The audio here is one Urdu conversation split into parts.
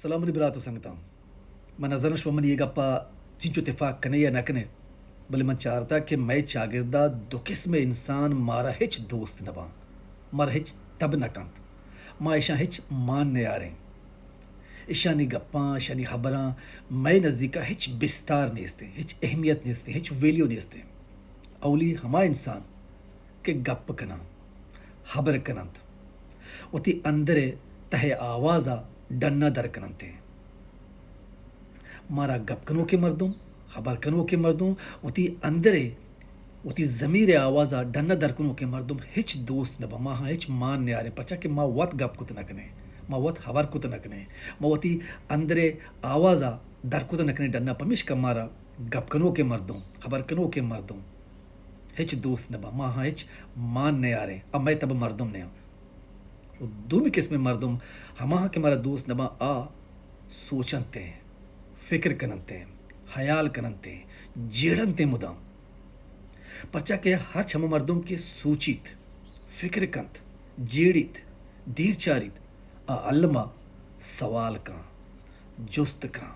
سلام علی براتو سنگتام من نظر شو من یہ گپا چنچو اتفاق کنے یا نہ کنے بلے من چارتا کہ میں چاگردہ دو قسم انسان مارا ہچ دوست نبا مارا ہچ تب نہ کنت ما ایشان ہچ مان نیاریں ایشانی گپاں ایشانی خبراں میں نزدیکا ہچ بستار نیستے ہچ اہمیت نیستے ہچ ویلیو نیستے اولی ہما انسان کہ گپ کنا خبر کننت وتی اندرے تہ آوازا ڈنا در کننتے مارا گپ کنو کے مردم خبر کنو کے مردم وتی اندرے وتی ضمیر آوازا ڈنا در کنو کے مردم ہچ دوست نبا ما ہچ مان نیارے پچا کہ ما وت گپ کت نکنے ما وت خبر کت نکنے ما وتی اندرے آوازا در کت نکنے ڈنا پمیش کا مارا گپ کنو کے مردم خبر کنو کے مردم ہچ دوست نبا ما ہچ مان نیارے اب میں تب مردم نے دومی قسم مردم ہما کہ مارا دوست نبا آ سوچنتے ہیں فکر کننتے ہیں خیال کننتے ہیں جیڑنتے مدام پرچا کہ ہر چھما مردم کے سوچیت فکر کنت جیڑیت دیر چاریت علمہ سوال کان جست کان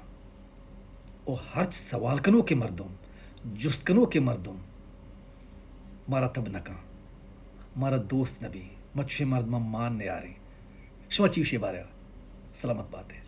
او ہر سوال کنو کے مردم جست کنو کے مردم مارا تب نہ کان مارا دوست نبی مچھے مردم مان نے آ رہے شما چیوشے بارے سلامت بات ہے